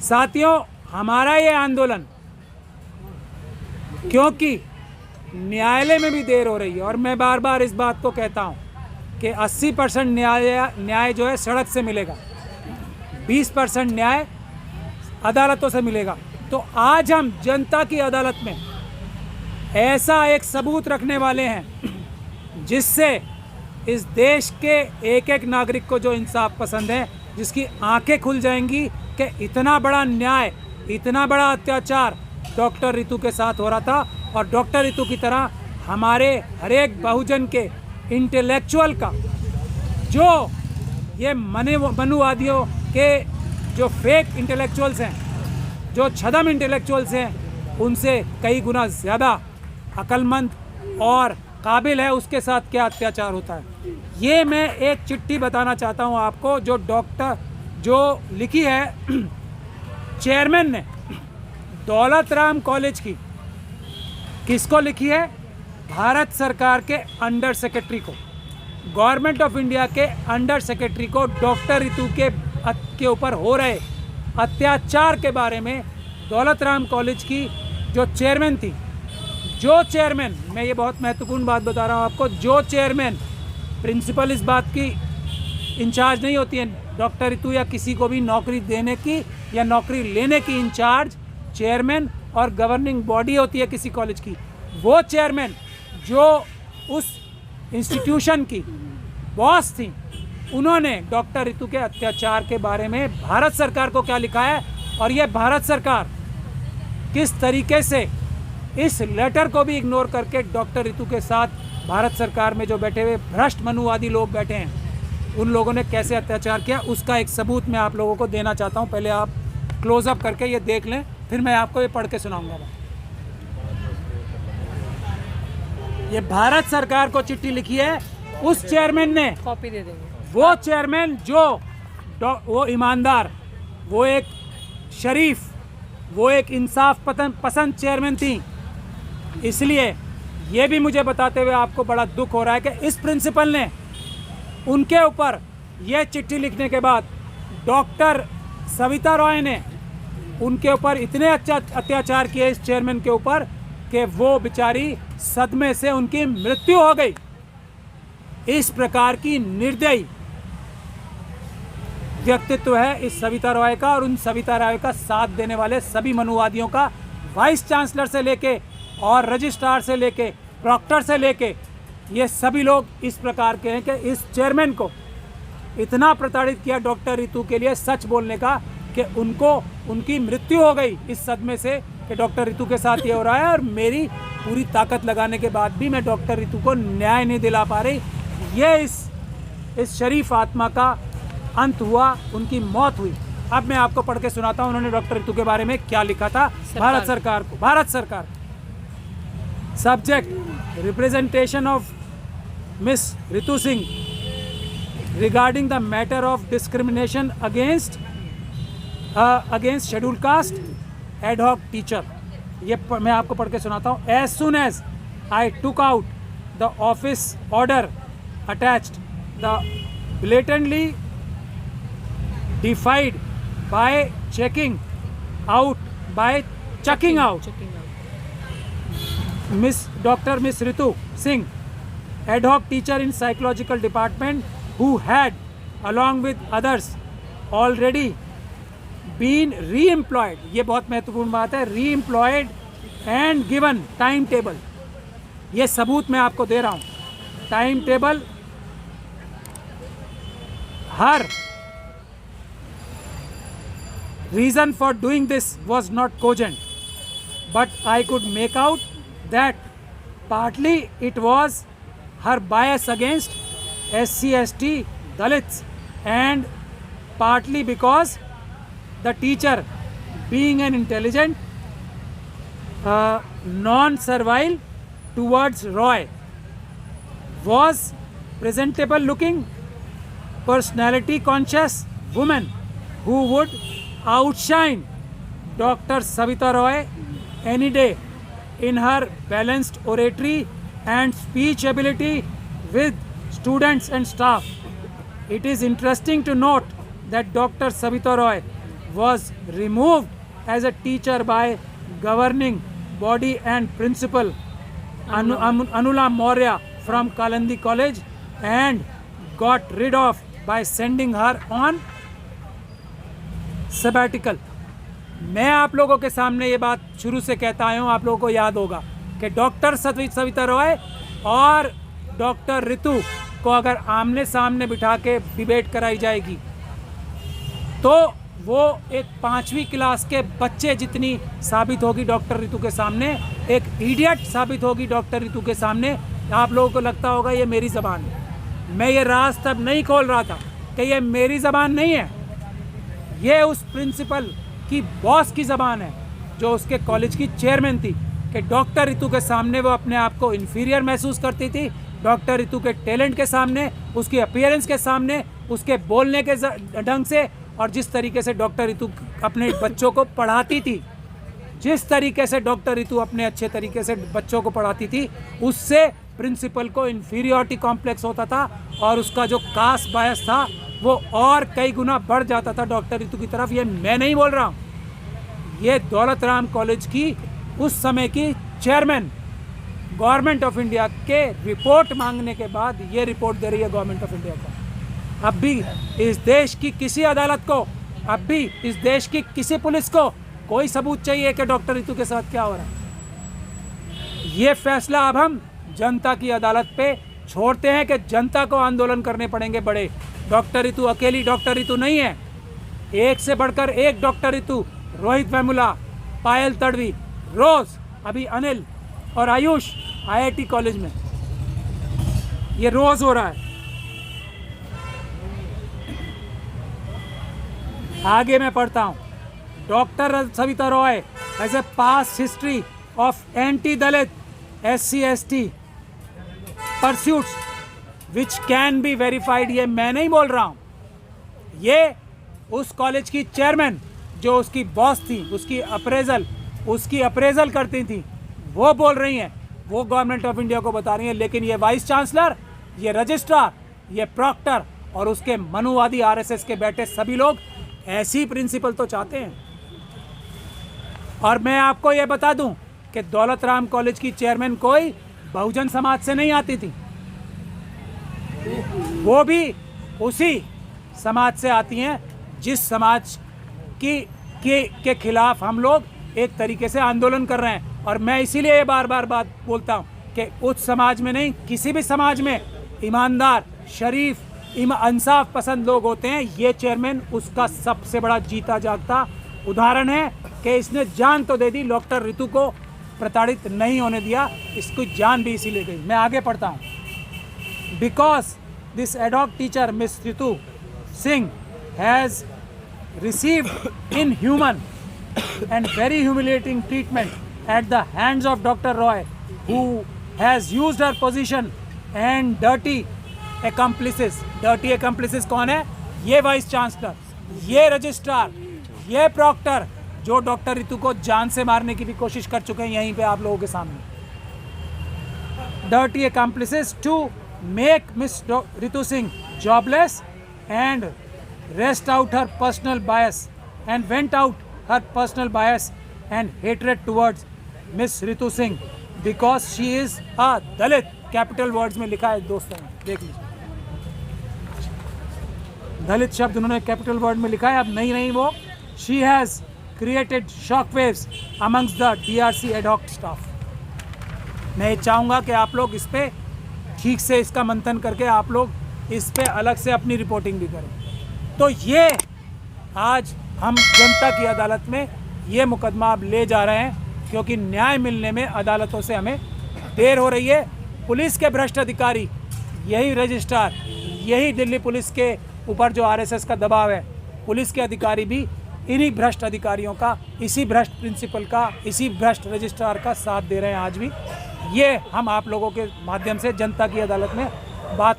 साथियों, हमारा ये आंदोलन, क्योंकि न्यायालय में भी देर हो रही है और मैं बार बार इस बात को कहता हूँ कि 80% न्याय जो है सड़क से मिलेगा, 20% न्याय अदालतों से मिलेगा। तो आज हम जनता की अदालत में ऐसा एक सबूत रखने वाले हैं जिससे इस देश के एक एक नागरिक को जो इंसाफ पसंद है, जिसकी आंखें खुल जाएंगी कि इतना बड़ा न्याय, इतना बड़ा अत्याचार डॉक्टर रितु के साथ हो रहा था। और डॉक्टर रितु की तरह हमारे हर एक बहुजन के इंटेलेक्चुअल का, जो ये मनुवादियों के जो फेक इंटेलेक्चुअल्स हैं, जो छदम इंटेलेक्चुअल्स हैं, उनसे कई गुना ज़्यादा अक्लमंद और काबिल है उसके साथ क्या अत्याचार होता है। ये मैं एक चिट्ठी बताना चाहता हूँ आपको, जो लिखी है चेयरमैन ने दौलत राम कॉलेज की। किसको लिखी है? भारत सरकार के अंडर सेक्रेटरी को, गवर्नमेंट ऑफ इंडिया के अंडर सेक्रेटरी को डॉक्टर रितु के ऊपर हो रहे अत्याचार के बारे में दौलत राम कॉलेज की जो चेयरमैन थी, जो चेयरमैन, मैं ये बहुत महत्वपूर्ण बात बता रहा हूँ आपको, जो चेयरमैन, प्रिंसिपल इस बात की इंचार्ज नहीं होती है डॉक्टर रितु या किसी को भी नौकरी देने की या नौकरी लेने की, इंचार्ज चेयरमैन और गवर्निंग बॉडी होती है किसी कॉलेज की। वो चेयरमैन जो उस इंस्टीट्यूशन की बॉस थी, उन्होंने डॉक्टर रितु के अत्याचार के बारे में भारत सरकार को क्या लिखा है, और ये भारत सरकार किस तरीके से इस लेटर को भी इग्नोर करके डॉक्टर रितु के साथ भारत सरकार में जो बैठे हुए भ्रष्ट मनुवादी लोग बैठे हैं, उन लोगों ने कैसे अत्याचार किया, उसका एक सबूत मैं आप लोगों को देना चाहता हूं। पहले आप क्लोजअप करके ये देख लें, फिर मैं आपको ये पढ़ के सुनाऊंगा। ये भारत सरकार को चिट्ठी लिखी है उस चेयरमैन ने, कॉपी दे देंगे। वो चेयरमैन जो वो ईमानदार, वो एक शरीफ, वो एक इंसाफ पसंद चेयरमैन थी। इसलिए ये भी मुझे बताते हुए आपको बड़ा दुख हो रहा है कि इस प्रिंसिपल ने उनके ऊपर यह चिट्ठी लिखने के बाद डॉक्टर सविता रॉय ने उनके ऊपर इतने अत्याचार किए इस चेयरमैन के ऊपर कि वो बेचारी सदमे से उनकी मृत्यु हो गई। इस प्रकार की निर्दयी व्यक्तित्व है इस सविता रॉय का, और उन सविता रॉय का साथ देने वाले सभी मनुवादियों का, वाइस चांसलर से लेके और रजिस्ट्रार से लेके प्रॉक्टर से लेके, ये सभी लोग इस प्रकार के हैं कि इस चेयरमैन को इतना प्रताड़ित किया डॉक्टर रितु के लिए सच बोलने का कि उनकी मृत्यु हो गई इस सदमे से कि डॉक्टर रितु के साथ ये हो रहा है, और मेरी पूरी ताकत लगाने के बाद भी मैं डॉक्टर रितु को न्याय नहीं दिला पा रही। ये इस शरीफ आत्मा का अंत हुआ, उनकी मौत हुई। अब मैं आपको पढ़ के सुनाता हूँ उन्होंने डॉक्टर रितु के बारे में क्या लिखा था भारत सरकार को। भारत सरकार, subject representation of miss Ritu Singh regarding the matter of discrimination against schedule caste ad hoc teacher. ये मैं आपको पढ़ के सुनाता हूँ। As soon as I took out the office order attached, the blatantly defied by chucking out Dr. Miss Ritu Singh, ad hoc teacher in psychological department, who had, along with others, already been re-employed. ये बहुत महत्वपूर्ण बात है, re-employed and given time table. ये सबूत मैं आपको दे रहा हूँ। Time table, her reason for doing this was not cogent, but I could make out that partly it was her bias against SC/ST Dalits, and partly because the teacher, being an intelligent, non-servile towards Roy, was presentable looking, personality conscious woman who would outshine Dr. Savita Roy any day in her balanced oratory and speech ability with students and staff. It is interesting to note that Dr. Savita Roy was removed as a teacher by governing body and principal Anula Maurya from Kalandi College and got rid of by sending her on sabbatical. मैं आप लोगों के सामने ये बात शुरू से कहता आया हूँ, आप लोगों को याद होगा कि डॉक्टर सविता रॉय और डॉक्टर ऋतु को अगर आमने सामने बिठा के डिबेट कराई जाएगी तो वो एक 5वीं क्लास के बच्चे जितनी साबित होगी डॉक्टर ऋतु के सामने, एक इडियट साबित होगी डॉक्टर ऋतु के सामने। आप लोगों को लगता होगा ये मेरी ज़बान है। मैं ये राज तब नहीं खोल रहा था कि ये मेरी ज़बान नहीं है, ये उस प्रिंसिपल की बॉस की ज़बान है जो उसके कॉलेज की चेयरमैन थी, कि डॉक्टर ऋतु के सामने वो अपने आप को इन्फीरियर महसूस करती थी। डॉक्टर ऋतु के टैलेंट के सामने, उसकी अपीयरेंस के सामने, उसके बोलने के ढंग से और जिस तरीके से डॉक्टर ऋतु अपने बच्चों को पढ़ाती थी, जिस तरीके से डॉक्टर ऋतु अपने अच्छे तरीके से बच्चों को पढ़ाती थी, उससे प्रिंसिपल को इन्फीरियरिटी कॉम्प्लेक्स होता था और उसका जो कास्ट बायस था वो और कई गुना बढ़ जाता था डॉक्टर ऋतु की तरफ। ये मैं नहीं बोल रहा हूँ, ये दौलत राम कॉलेज की उस समय की चेयरमैन गवर्नमेंट ऑफ इंडिया के रिपोर्ट मांगने के बाद ये रिपोर्ट दे रही है गवर्नमेंट ऑफ इंडिया को। अब भी इस देश की किसी अदालत को, अब भी इस देश की किसी पुलिस को कोई सबूत चाहिए कि डॉक्टर ऋतु के साथ क्या हो रहा है। ये फैसला अब हम जनता की अदालत पे छोड़ते हैं कि जनता को आंदोलन करने पड़ेंगे बड़े। डॉक्टर ऋतु अकेली डॉक्टर ऋतु नहीं है, एक से बढ़कर एक डॉक्टर ऋतु, रोहित वेमुला, पायल तड़वी, रोज, अभी अनिल और आयुष IIT कॉलेज में, ये रोज हो रहा है। आगे मैं पढ़ता हूँ, doctor Savita Roy has a past history of anti Dalit SC/ST pursuits which can be verified. ये मैं नहीं बोल रहा हूँ, ये उस कॉलेज की चेयरमैन जो उसकी बॉस थी, उसकी अप्रेजल करती थी, वो बोल रही हैं, वो गवर्नमेंट ऑफ इंडिया को बता रही हैं। लेकिन ये वाइस चांसलर, ये रजिस्ट्रार, ये प्रॉक्टर और उसके मनुवादी RSS के बैठे सभी लोग ऐसी प्रिंसिपल तो चाहते हैं। और मैं आपको ये बता दूं कि दौलत राम कॉलेज की चेयरमैन कोई बहुजन समाज से नहीं आती थी, वो भी उसी समाज से आती हैं जिस समाज के खिलाफ हम लोग एक तरीके से आंदोलन कर रहे हैं। और मैं इसीलिए ये बार बार बात बोलता हूँ कि उस समाज में नहीं, किसी भी समाज में ईमानदार, शरीफ, इंसाफ पसंद लोग होते हैं। ये चेयरमैन उसका सबसे बड़ा जीता जागता उदाहरण है कि इसने जान तो दे दी, डॉक्टर ऋतु को प्रताड़ित नहीं होने दिया, इसकी जान भी इसीलिए गई। मैं आगे पढ़ता हूँ। Because this ad hoc teacher miss Ritu Singh has received inhuman and very humiliating treatment at the hands of Dr. Roy, who has used her position and dirty accomplices. Dirty accomplices कौन है? ये वाइस चांसलर, ये registrar, ये Procter जो doctor ऋतु को जान से मारने की भी कोशिश कर चुके हैं यहीं पे आप लोगों के सामने। Dirty accomplices to make Miss Ritu Singh jobless and wrest out her personal bias and vent out her personal bias and hatred towards Miss Ritu Singh because she is a Dalit। Capital words में लिखा है दोस्तों, देख लीजिए, दलित शब्द उन्होंने capital word में लिखा है। अब नहीं वो she has created shockwaves amongst the DRC ad hoc staff। मैं चाहूँगा कि आप लोग इस पे ठीक से इसका मंथन करके आप लोग इस पे अलग से अपनी रिपोर्टिंग भी करें। तो ये आज हम जनता की अदालत में ये मुकदमा अब ले जा रहे हैं क्योंकि न्याय मिलने में अदालतों से हमें देर हो रही है। पुलिस के भ्रष्ट अधिकारी, यही रजिस्ट्रार, यही दिल्ली पुलिस के ऊपर जो RSS का दबाव है, पुलिस के अधिकारी भी इन्हीं भ्रष्ट अधिकारियों का, इसी भ्रष्ट प्रिंसिपल का, इसी भ्रष्ट रजिस्ट्रार का साथ दे रहे हैं आज भी। ये हम आप लोगों के माध्यम से जनता की अदालत में बात